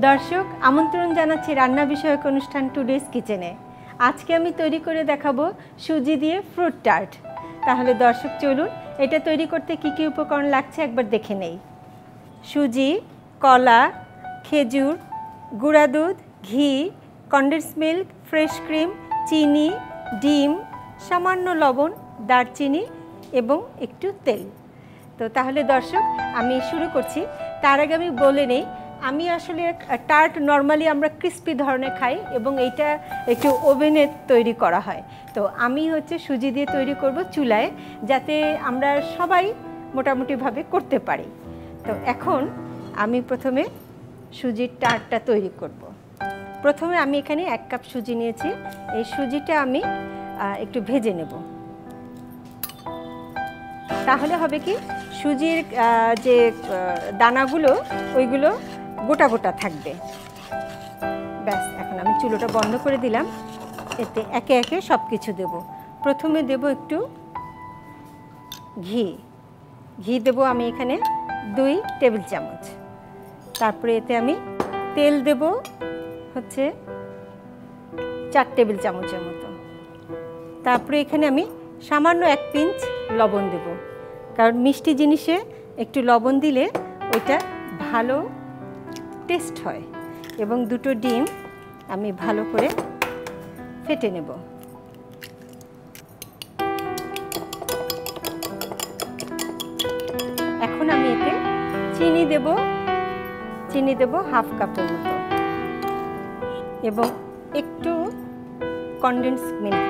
দর্শক আমন্ত্রণ জানাচ্ছি রান্না বিষয়ক অনুষ্ঠান টুডেস কিচেনে। আজকে আমি তৈরি করে দেখাবো সুজি দিয়ে ফ্রুট টার্ট। তাহলে দর্শক চলুন এটা তৈরি করতে কি কি উপকরণ লাগছে একবার দেখে নেই। সুজি, কলা, খেজুর, গুঁড়া দুধ, ঘি, কনডেন্স মিল্ক, ফ্রেশ ক্রিম, চিনি, ডিম, সামান্য লবণ, দারচিনি এবং একটু তেল। তো তাহলে দর্শক আমি শুরু করছি। তার আগে আমি বলে নেই, আমি আসলে টার্ট নর্মালি আমরা ক্রিস্পি ধরনের খাই এবং এইটা একটু ওভেনে তৈরি করা হয়। তো আমি সুজি দিয়ে তৈরি করব চুলায়, যাতে আমরা সবাই মোটামুটিভাবে করতে পারি। তো এখন আমি প্রথমে সুজির টার্টটা তৈরি করব। প্রথমে আমি এখানে 1 কাপ সুজি নিয়েছি। এই সুজিটা আমি একটু ভেজে নেব। তাহলে হবে কি, সুজির যে দানাগুলো ওইগুলো গোটা গোটা থাকবে। ব্যাস, এখন আমি চুলোটা বন্ধ করে দিলাম। এতে একে একে সব কিছু দেব। প্রথমে দেব একটু ঘি দেব আমি এখানে 2 টেবিল চামচ। তারপরে এতে আমি তেল দেব 4 টেবিল চামচের মতো। তারপরে এখানে আমি সামান্য 1 পিঞ্চ লবণ দেব, কারণ মিষ্টি জিনিসে একটু লবণ দিলে ওইটা ভালো টেস্ট হয়। এবং 2টো ডিম আমি ভালো করে ফেটে নেব। এখন আমি এতে চিনি দেব 1/2 কাপের মতো এবং একটু কনডেন্স মিল্ক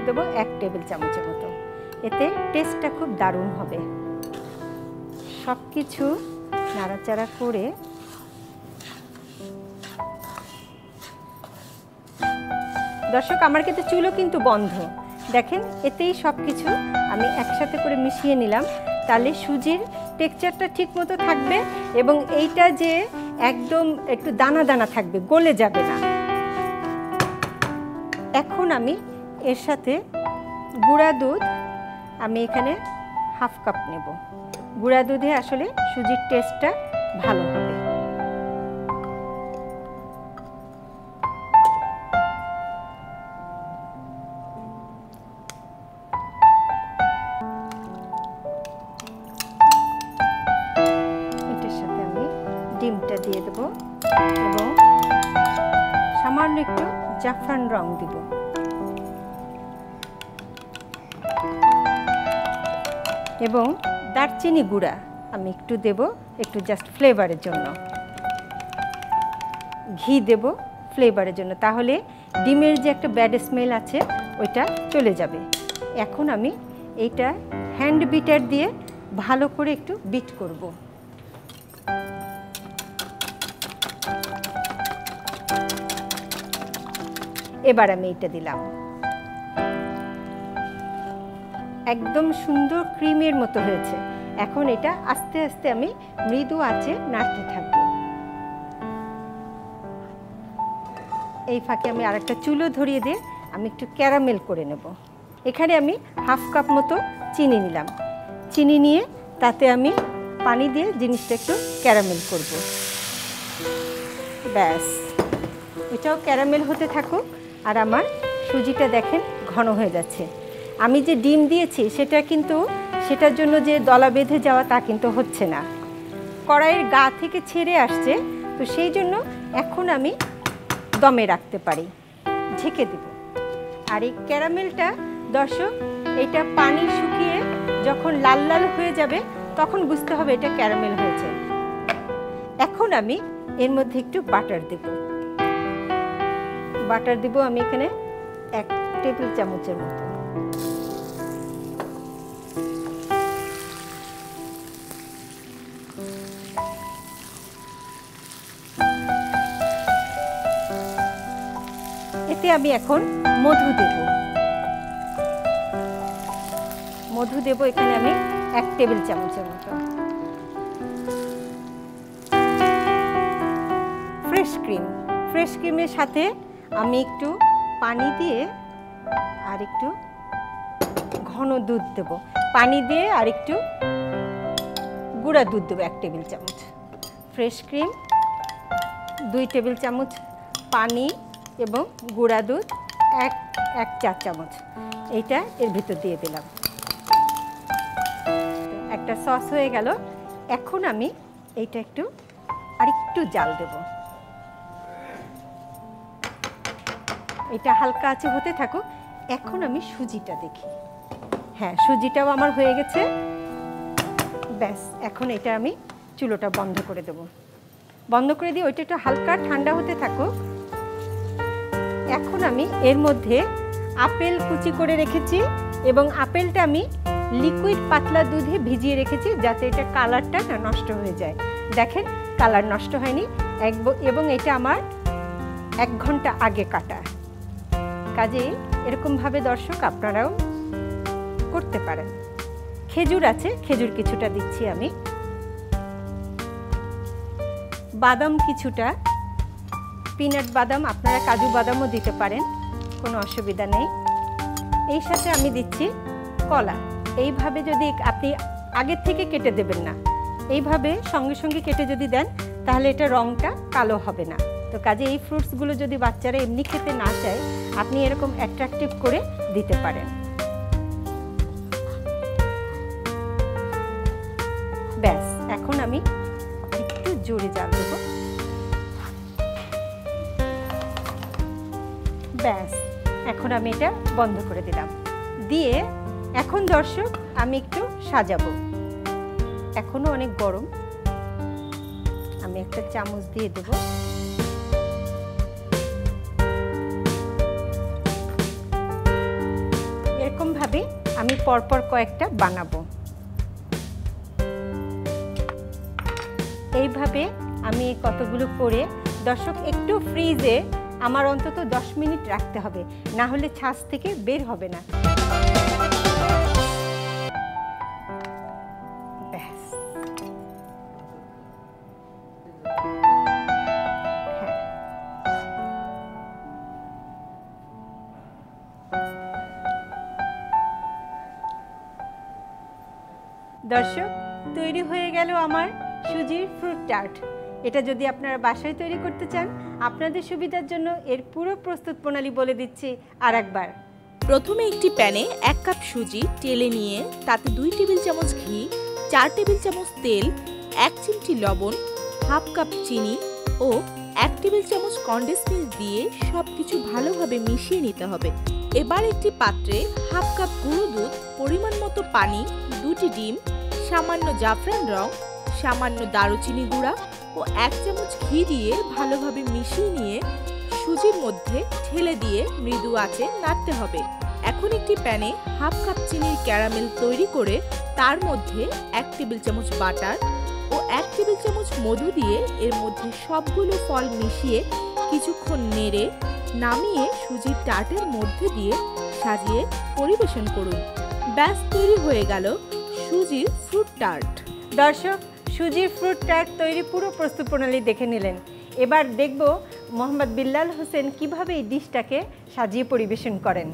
দেব 1 টেবিল চামচের মতো। এতে টেস্টটা খুব দারুণ হবে। সব কিছু নাড়াচাড়া করে দর্শক, আমার কিন্তু চুলো কিন্তু বন্ধ, দেখেন এতেই সব কিছু আমি একসাথে করে মিশিয়ে নিলাম। তাহলে সুজির টেক্সচারটা ঠিক মতো থাকবে এবং এইটা যে একদম একটু দানা দানা থাকবে, গলে যাবে না। এখন আমি এর সাথে গুঁড়া দুধ আমি এখানে 1/2 কাপ নেব। গুঁড়া দুধে আসলে সুজির টেস্টটা ভালো হবে। এটার সাথে আমি ডিমটা দিয়ে দেব এবং সামান্য একটু জাফরান রং দিব। এবং দারচিনি গুঁড়া আমি একটু দেব, একটু জাস্ট ফ্লেভারের জন্য। ঘি দেব ফ্লেভারের জন্য, তাহলে ডিমের যে একটা ব্যাড স্মেল আছে ওইটা চলে যাবে। এখন আমি এইটা হ্যান্ড বিটার দিয়ে ভালো করে একটু বিট করব। এবার আমি এইটা দিলাম, একদম সুন্দর ক্রিমের মতো হয়েছে। এখন এটা আস্তে আস্তে আমি মৃদু আঁচে নাড়তে থাকবো। এই ফাঁকে আমি আরেকটা চুলো ধরিয়ে দিয়ে আমি একটু ক্যারামেল করে নেব। এখানে আমি 1/2 কাপ মতো চিনি নিলাম। চিনি নিয়ে তাতে আমি পানি দিয়ে জিনিসটা একটু ক্যারামেল করব। ব্যাস, এটাও ক্যারামেল হতে থাকুক। আর আমার সুজিটা দেখেন ঘন হয়ে যাচ্ছে। আমি যে ডিম দিয়েছি সেটার জন্য যে দলা বেঁধে যাওয়া তা কিন্তু হচ্ছে না, কড়াইয়ের গা থেকে ছেড়ে আসছে। তো সেই জন্য এখন আমি দমে রাখতে পারি, ঢেকে দেব। আর এই ক্যারামেলটা দর্শক, এটা পানি শুকিয়ে যখন লাল লাল হয়ে যাবে তখন বুঝতে হবে এটা ক্যারামেল হয়েছে। এখন আমি এর মধ্যে একটু বাটার দেব আমি এখানে 1 টেবিল চামচের মতো। এতে আমি এখন মধু দেব এখানে আমি 1 টেবিল চামচের মতো। ফ্রেশ ক্রিমের সাথে আমি একটু পানি দিয়ে আর একটু ঘন দুধ দেব। পানি দিয়ে আর একটু গুঁড়া দুধ দেবো 1 টেবিল চামচ। ফ্রেশ ক্রিম 2 টেবিল চামচ পানি এবং গুঁড়া দুধ এক চা চামচ এইটা এর ভিতর দিয়ে দিলাম। একটা সস হয়ে গেল। এখন আমি এইটা আরেকটু জাল দেব। এটা হালকা আছে হতে থাকুক। এখন আমি সুজিটা দেখি। হ্যাঁ, সুজিটাও আমার হয়ে গেছে। ব্যাস, এখন এটা আমি চুলোটা বন্ধ করে দেব। বন্ধ করে দিয়ে ওইটা একটু হালকা ঠান্ডা হতে থাকুক। এখন আমি এর মধ্যে আপেল কুচি করে রেখেছি এবং আপেলটা আমি লিকুইড পাতলা দুধে ভিজিয়ে রেখেছি যাতে এটা কালারটা না নষ্ট হয়ে যায়। দেখেন কালার নষ্ট হয়নি এবং এটা আমার 1 ঘন্টা আগে কাটা। কাজেই এরকমভাবে দর্শক আপনারাও করতে পারেন। খেজুর আছে, খেজুর কিছুটা দিচ্ছি আমি, বাদাম কিছুটা, পিনাট বাদাম, আপনারা কাজু বাদামও দিতে পারেন, কোনো অসুবিধা নেই। এই সাথে আমি দিচ্ছি কলা। এইভাবে যদি আপনি আগের থেকে কেটে দেবেন না, এইভাবে সঙ্গে সঙ্গে কেটে যদি দেন তাহলে এটা রঙটা কালো হবে না। তো কাজে এই ফ্রুটসগুলো যদি বাচ্চারা এমনি খেতে না চায়, আপনি এরকম অ্যাট্রাকটিভ করে দিতে পারেন। ব্যাস, এখন আমি একটু জোরে জাল দেব। ব্যাস, এখন আমি এটা বন্ধ করে দিলাম। দিয়ে এখন দর্শক আমি একটু সাজাবো। এখনো অনেক গরম, আমি একটা চামচ দিয়ে দেব। এরকম ভাবে আমি পরপর কয়েকটা বানাবো। এইভাবে আমি কতগুলো করে দর্শক একটু ফ্রিজে আমার অন্তত 10 মিনিট রাখতে হবে, না হলে ছাঁচ থেকে বের হবে না। ব্যাস, হ্যাঁ, দর্শক তৈরি হয়ে গেল আমার সুজির ফ্রুট টার্ট। এটা যদি আপনারা বাসায় তৈরি করতে চান, আপনাদের সুবিধার জন্য এর পুরো প্রস্তুত প্রণালী বলে দিচ্ছি আরেকবার। প্রথমে একটি প্যানে 1 কাপ সুজি টেলে নিয়ে তাতে 2 টেবিল চামচ ঘি, 4 টেবিল চামচ তেল, 1 চিমটি লবণ, হাফ কাপ চিনি ও 1 টেবিল চামচ কনডেন্স মিল্ক দিয়ে সবকিছু ভালোভাবে মিশিয়ে নিতে হবে। এবার একটি পাত্রে হাফ কাপ গুঁড়ো দুধ, পরিমাণ মতো পানি, 2টি ডিম, সামান্য জাফরান রং, সামান্য দারুচিনি গুঁড়া ও 1 চামচ ঘি দিয়ে ভালোভাবে মিশিয়ে নিয়ে সুজির মধ্যে ঢেলে দিয়ে মৃদু আঁচে নাড়তে হবে। এখন একটি প্যানে হাফ কাপ চিনির ক্যারামেল তৈরি করে তার মধ্যে 1 টেবিল চামচ বাটার ও 1 টেবিল চামচ মধু দিয়ে এর মধ্যে সবগুলো ফল মিশিয়ে কিছুক্ষণ নেড়ে নামিয়ে সুজির টার্টের মধ্যে দিয়ে সাজিয়ে পরিবেশন করুন। ব্যাস, তৈরি হয়ে গেল সুজির ফ্রুট টার্ট। দর্শক, সুজির ফ্রুট টার্ট তৈরি পুরো প্রস্তুত প্রণালী দেখে নিলেন। এবার দেখব মোহাম্মদ বিল্লাল হোসেন কিভাবে এই ডিশটাকে সাজিয়ে পরিবেশন করেন।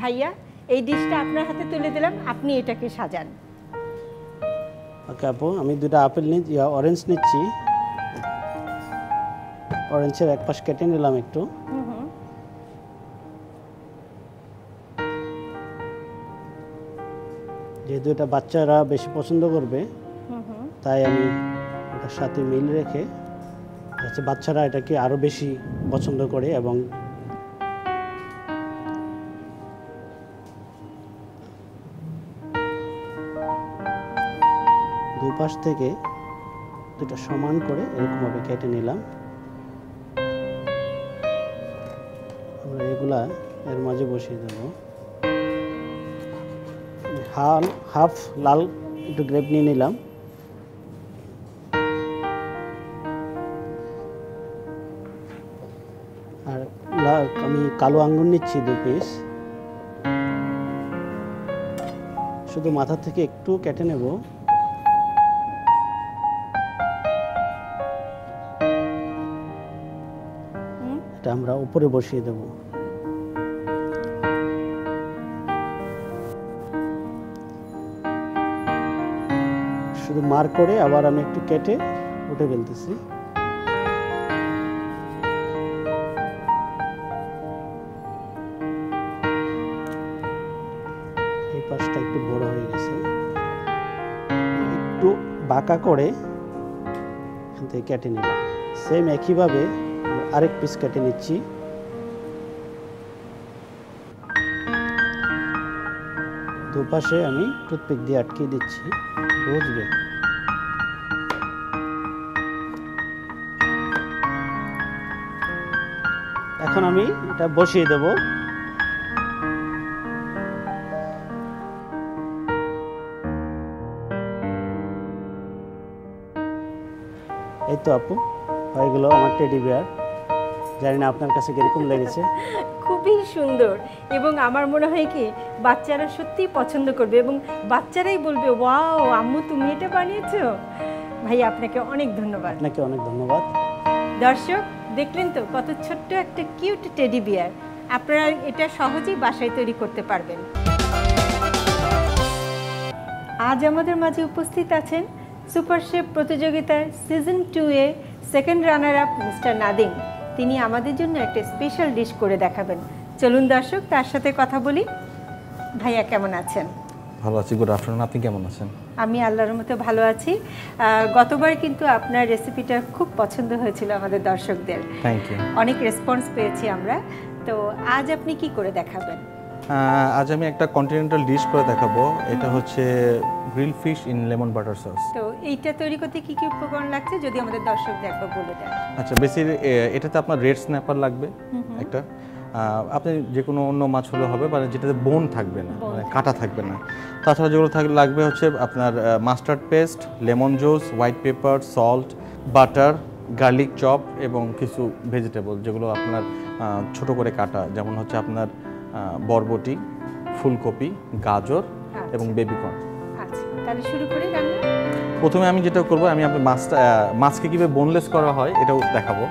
ভাইয়া, এই ডিশটা আপনার হাতে তুলে দিলাম, আপনি এটাকে সাজান। ওকে আপু, আমি 2টা আপেল অরেঞ্জ নিচ্ছি। অরেঞ্জের এক পাশ কেটে নিলাম একটু। যেহেতু এটা বাচ্চারা বেশি পছন্দ করবে, তাই আমি এটার সাথে মিল রেখে যাতে বাচ্চারা এটাকে আরো বেশি পছন্দ করে এবং দুপাশ থেকে দুটো সমান করে এরকমভাবে কেটে নিলাম। আমরা এগুলা এর মাঝে বসিয়ে দেব। হাফ লাল একটু গ্রেপ নিয়ে নিলাম। আর আমি কালো আঙ্গুর নিচ্ছি 2 পিস। শুধু মাথা থেকে একটু কেটে নেব। এটা আমরা উপরে বসিয়ে দেব। শুধু মার্ক করে আবার আমি একটু কেটে উঠে ফেলতেছি। বাঁকা করে এখান থেকে কেটে নিলাম। সেম একইভাবে আরেক পিস কেটে নিচ্ছি। দুপাশে আমি টুথপিক দিয়ে আটকে দিচ্ছি, বুঝবে। এখন আমি এটা বসিয়ে দেব। এই তো আপু, হয়ে গেল আমার টেডি বিয়ার। জানি না আপনার কাছে কিরকম লেগেছে। খুবই সুন্দর, এবং আমার মনে হয় কি বাচ্চারা সত্যিই পছন্দ করবে এবং বাচ্চারাই বলবে ওয়াও আম্মু তুমি এটা বানিয়েছো। ভাই আপনাকে অনেক ধন্যবাদ। আপনাকে অনেক ধন্যবাদ। দর্শক দেখলেন তো কত ছোট্ট একটা কিউট টেডি বিয়ার। আপনারা এটা সহজেই বাসায় তৈরি করতে পারবেন। আজ আমাদের মাঝে উপস্থিত আছেন সুপার শেফ প্রতিযোগিতার সিজন 2 এ second runner up mister Nadim. তিনি আমাদের জন্য একটা স্পেশাল ডিশ করে দেখাবেন। চলুন দর্শক তার সাথে কথা বলি। ভাইয়া কেমন আছেন? ভালো আছি, গুড আফটারনুন। আপনি কেমন আছেন? আমি আল্লাহর মতো ভালো আছি। গতবার কিন্তু আপনার রেসিপিটা খুব পছন্দ হয়েছিল আমাদের দর্শকদের। Thank you. অনেক রেসপন্স পেয়েছি আমরা। তো আজ আপনি কি করে দেখাবেন? আজ আমি একটা কন্টিনেন্টাল ডিশ করে দেখাবো। এটা হচ্ছে grill fish in lemon butter sauce. তো এইটা তৈরি করতে কি কি উপকরণ লাগছে যদি আমাদের দর্শকদের একবার বলে দেন। আচ্ছা, এটাতে আপনার রেড স্ন্যাপার লাগবে একটা। আপনি যে কোনো অন্য মাছ হলে হবে, মানে যেটাতে বোন থাকবে না, মানে কাটা থাকবে না। তাছাড়া যেগুলো লাগবে হচ্ছে আপনার mustard paste, lemon juice, white pepper, salt, butter, garlic chop এবং কিছু ভেজিটেবল যেগুলো আপনার ছোট করে কাটা, যেমন হচ্ছে আপনার বরবটি, ফুলকপি, গাজর এবং বেবিকর্ন। আচ্ছা, তাহলে শুরু করি রান্না। প্রথমে আমি যেটা করব, আমি আপনার মাছকে কিভাবে বোনলেস করা হয় এটাও দেখাবো।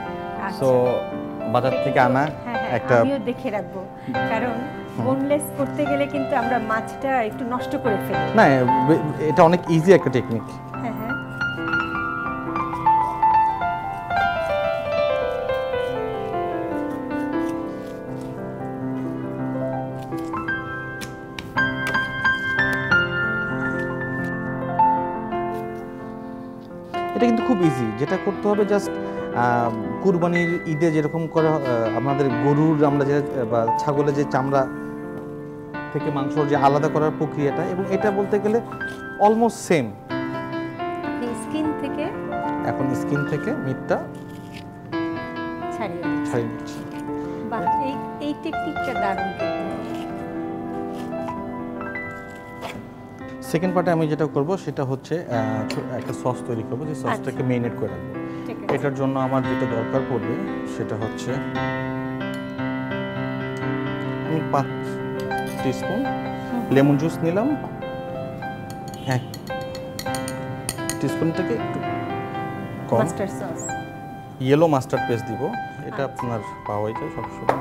সো বাজার থেকে আনা একটা, আমিও দেখে রাখবো, কারণ বোনলেস করতে গেলে কিন্তু আমরা মাছটা একটু নষ্ট করে ফেলি। না, এটা অনেক ইজি একটা টেকনিক। হ্যাঁ হ্যাঁ। এটা কিন্তু খুব ইজি। যেটা করতে হবে জাস্ট কুরবানির ঈদে যেরকম করে আমাদের গরুর আমরা যে বা ছাগলের যে চামড়া থেকে মাংস যে আলাদা করার প্রক্রিয়াটা, এবং এটা বলতে গেলে অলমোস্ট সেম। স্কিন থেকে এখন স্কিন থেকে মিটটা ছাড়িয়ে নিচ্ছি। বাহ, এই টেকনিকটা দারুণ। সেকেন্ড পার্টে আমি যেটা করব সেটা হচ্ছে একটা সস তৈরি করব, যে সসটাকে মেরিনেট করে রাখবো। এটার জন্য আমার যেটা দরকার পড়বে সেটা হচ্ছে আমি 5 টিস্পুন লেমন জুস নিলাম, 1 টিস্পুন থেকে একটু কম mustard sauce, yellow mustard paste দিব। এটা আপনার পাওয়া যায়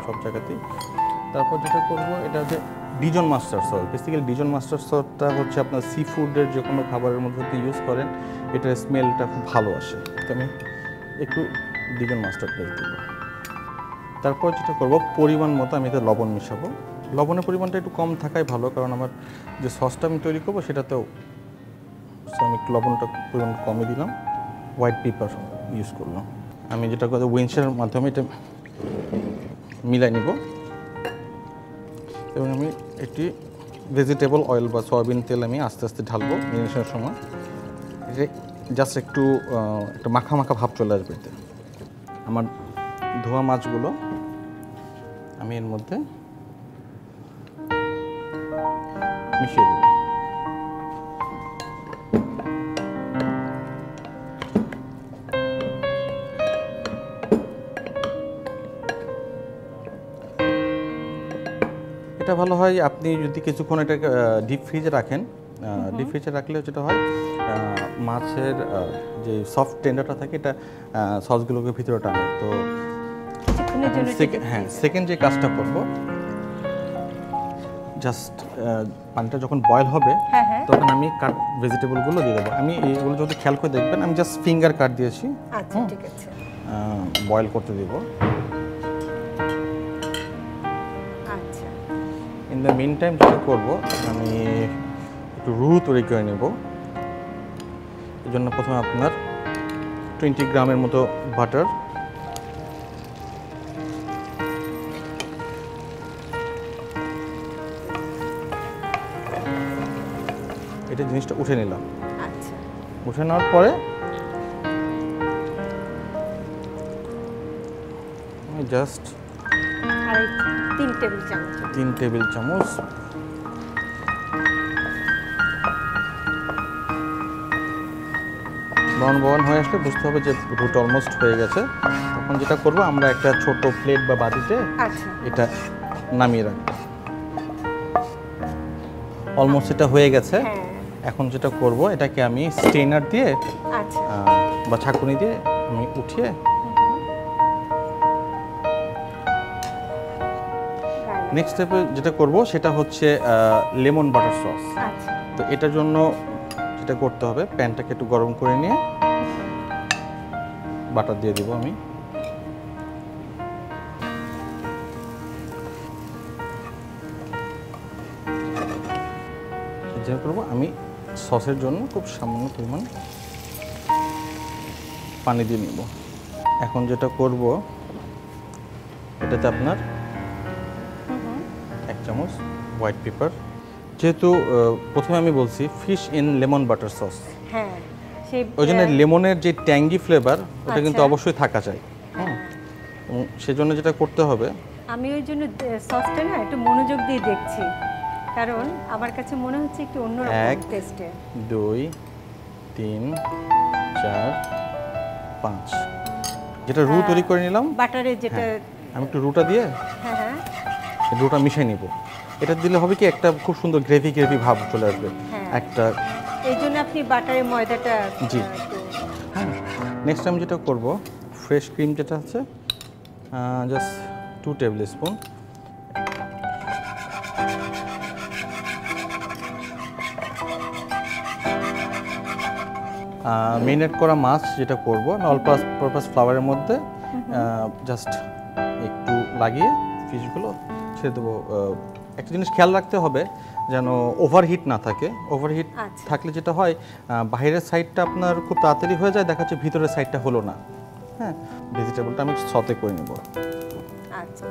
সব জায়গাতেই। তারপর যেটা করব এটা হচ্ছে ডিজন মাস্টার্ড সস। বেসিক্যালি ডিজন মাস্টার্ড সসটা হচ্ছে আপনার সি ফুডের যে কোনো খাবারের মধ্যে যদি ইউজ করেন এটার স্মেলটা খুব ভালো আসে। তো আমি একটু ডিজন মাস্টার্ড পেস্ট দিব। তারপর যেটা করব, পরিমাণ মতো আমি এতে লবণ মিশাবো। লবণের পরিমাণটা একটু কম থাকাই ভালো, কারণ আমার যে সসটা আমি তৈরি করবো সেটাতেও আমি একটু লবণটা পরিমাণ কমই দিলাম। হোয়াইট পেপার ইউজ করলাম। আমি যেটা করবো উইন্সের মাধ্যমে এটা মিলাই নিব, এবং আমি একটি ভেজিটেবল অয়েল বা সয়াবিন তেল আমি আস্তে আস্তে ঢালবো মেরিনেশনের সময়। এটা জাস্ট একটু একটা মাখা মাখা ভাব চলে আসবে এতে। আমার ধোয়া মাছগুলো আমি এর মধ্যে মিশিয়ে দেব। এটা ভালো হয় আপনি যদি কিছুক্ষণ এটাকে ডিপ ফ্রিজে রাখেন। ডিপ ফ্রিজে রাখলে যেটা হয় মাছের যে সফট টেন্ডারটা থাকে এটা সসগুলোকে ভিতরে টানে। তো হ্যাঁ, সেকেন্ড যে কাজটা করব, জাস্ট পানিটা যখন বয়েল হবে তখন আমি কাট ভেজিটেবলগুলো দিয়ে দেবো। আমি এইগুলো যদি খেয়াল করে দেখবেন আমি জাস্ট ফিঙ্গার কাট দিয়েছি। আচ্ছা, ঠিক আছে। বয়েল করতে দেব। আচ্ছা, ইন দ্য মিন টাইম যেটা করবো, আমি একটু রুহ তৈরি করে নেব। এই জন্য প্রথমে আপনার 20 গ্রামের মতো বাটার, এটা জিনিসটা উঠে নিলাম। আচ্ছা, উঠে নেওয়ার পরে আমি জাস্ট আর 3 টেবিল চামচ। 3 টেবিল চামচ ব্রাউন হয়ে আসলে বুঝতে হবে যে রুট অলমোস্ট হয়ে গেছে। তখন যেটা করব, আমরা একটা ছোট প্লেট বা বাটিতে আচ্ছা, এটা নামিয়ে রাখবো। অলমোস্ট এটা হয়ে গেছে। হ্যাঁ, এখন যেটা করব, এটাকে আমি স্টেনার দিয়ে আচ্ছা, বা ছাঁকুনি দিয়ে আমি উঠিয়ে নেক্সট স্টেপে যেটা করব সেটা হচ্ছে লেমন বাটার সস। আচ্ছা, তো এটার জন্য যেটা করতে হবে, প্যানটাকে একটু গরম করে নিয়ে বাটার দিয়ে দিব আমি। যেটা করব, আমি সসের জন্য খুব সামান্য পরিমাণ পানি দিয়ে নিব। এখন যেটা করব, এটাতে আপনার 1 চামচ হোয়াইট পেপার, যেহেতু প্রথমে আমি বলছি fish in lemon butter sauce, হ্যাঁ, সেই ওই জন্য লেমনের যে ট্যাঙ্গি ফ্লেভার ওটা কিন্তু আচ্ছা। অবশ্যই থাকা চাই। হ্যাঁ, এবং সেজন্য যেটা করতে হবে, আমি ওই জন্য সসটা না একটু মনোযোগ দিয়ে দেখছি, কারণ আমার কাছে মনে হচ্ছে একটু অন্যরকম 1, টেস্টে। 2, 3, 4, 5 যেটা রু তৈরি করে নিলাম। বাটারে যেটা, হ্যাঁ, আমি একটু রুটা দিয়ে হ্যাঁ হ্যাঁ, রুটা মিশিয়ে নিব। এটা দিলে হবে কি, একটা খুব সুন্দর গ্রেভি ভাব চলে আসবে। হ্যাঁ। একটা এই জন্য আপনি বাটারে ময়দাটা জি। হ্যাঁ, নেক্সট আমি যেটা করব, ফ্রেশ ক্রিম যেটা আছে জাস্ট 2 টেবিল স্পুন, মেরিনেট করা মাছ যেটা করব, অল পারপাস ফ্লাওয়ারের মধ্যে জাস্ট একটু লাগিয়ে ফিশগুলো ছেড়ে দেবো। একটা জিনিস খেয়াল রাখতে হবে যেন ওভারহিট না থাকে। ওভারহিট আচ্ছা। থাকলে যেটা হয়, বাইরের সাইডটা আপনার খুব তাড়াতাড়ি হয়ে যায়, দেখা যাচ্ছে ভিতরের সাইডটা হলো না। হ্যাঁ, ভেজিটেবলটা আমি সতে করে নেব। আচ্ছা,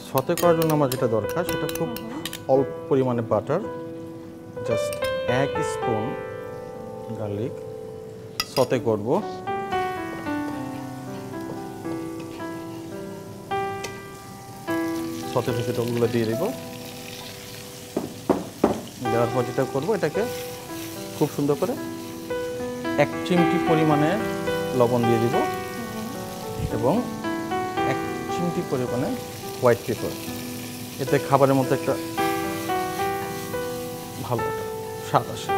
সতে করার জন্য আমার যেটা দরকার, সেটা খুব অল্প পরিমাণে বাটার, জাস্ট 1 স্পুন গার্লিক সতে করব। সতে ভেজিটেবলগুলো দিয়ে দেব। দেওয়ার পর যেটা করব, এটাকে খুব সুন্দর করে 1 চিমটি পরিমাণে লবণ দিয়ে দিব এবং 1 চিমটি পরিমাণে হোয়াইট পেপার। এতে খাবারের মধ্যে একটা ভালো একটা স্বাদ আসে।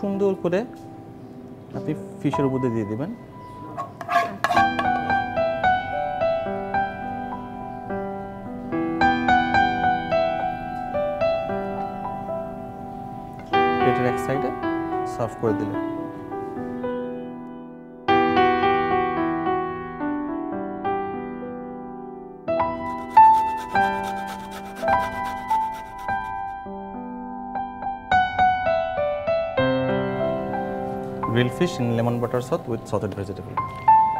সুন্দর করে আপনি ফিশের উপরে দিয়ে দিবেন। প্লেটের এক সাইডে সার্ভ করে দিলেন। Grill fish in lemon butter sauce with sautéed vegetable.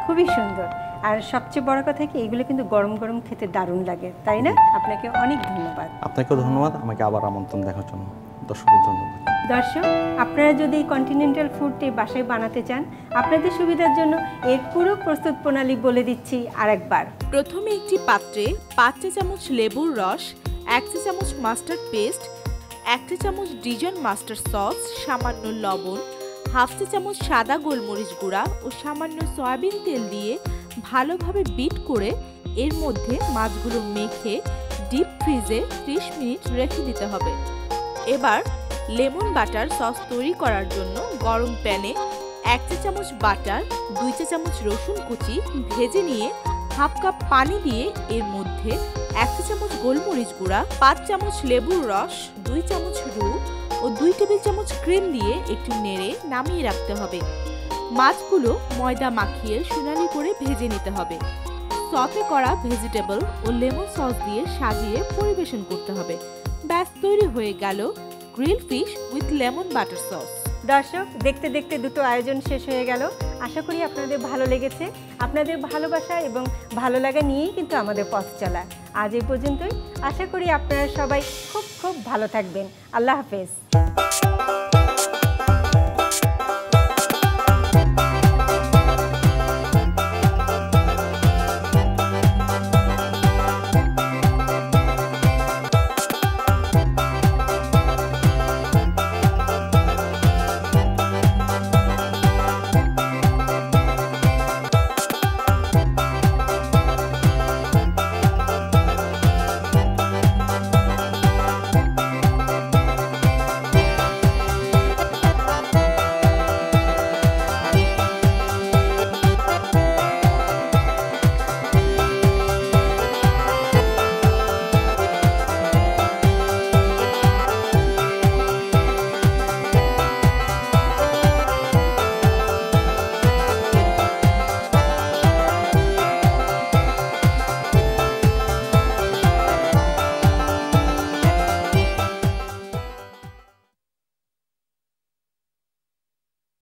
খুবই সুন্দর। আর সবচেয়ে বড় কথা কি, এগুলো কিন্তু গরম গরম খেতে দারুণ লাগে, তাই না? আপনাকে অনেক ধন্যবাদ। আপনাকেও ধন্যবাদ, আমাকে আবার আমন্ত্রণ দেখার জন্য। দর্শকদের ধন্যবাদ। দর্শক, আপনারা যদি এই কন্টিনেন্টাল ফুডটি বাসায় বানাতে চান, আপনাদের সুবিধার জন্য এর পুরো প্রস্তুত প্রণালী বলে দিচ্ছি আরেকবার। প্রথমে একটি পাত্রে 5 চা চামচ লেবুর রস, 1 চা চামচ মাস্টার্ড পেস্ট, 1 চা চামচ ডিজন মাস্টার্ড সস, সামান্য লবণ, 1/2 চা চামচ সাদা গোলমরিচ গুঁড়া ও সামান্য সয়াবিন তেল দিয়ে ভালোভাবে বিট করে এর মধ্যে মাছগুলো মেখে ডিপ ফ্রিজে 30 মিনিট রেখে দিতে হবে। এবার লেমন বাটার সস তৈরি করার জন্য গরম প্যানে 1 চা চামচ বাটার, 2 চা চামচ রসুন কুচি ভেজে নিয়ে 1/2 কাপ পানি দিয়ে এর মধ্যে 1 চা চামচ গোলমরিচ গুঁড়া, 5 চামচ লেবুর রস, 2 চামচ রু ও 2 টেবিল চামচ ক্রিম দিয়ে একটু নেড়ে নামিয়ে রাখতে হবে। মাছগুলো ময়দা মাখিয়ে সোনালি করে ভেজে নিতে হবে। সতে করা ভেজিটেবল ও লেমন সস দিয়ে সাজিয়ে পরিবেশন করতে হবে। ব্যাস তৈরি হয়ে গেল grill fish with lemon butter sauce. দর্শক, দেখতে দেখতে দুটো আয়োজন শেষ হয়ে গেল। আশা করি আপনাদের ভালো লেগেছে। আপনাদের ভালোবাসা এবং ভালো লাগা নিয়েই কিন্তু আমাদের পথ চলা। আজ এই পর্যন্তই। আশা করি আপনারা সবাই খুব খুব ভালো থাকবেন। আল্লাহ হাফেজ।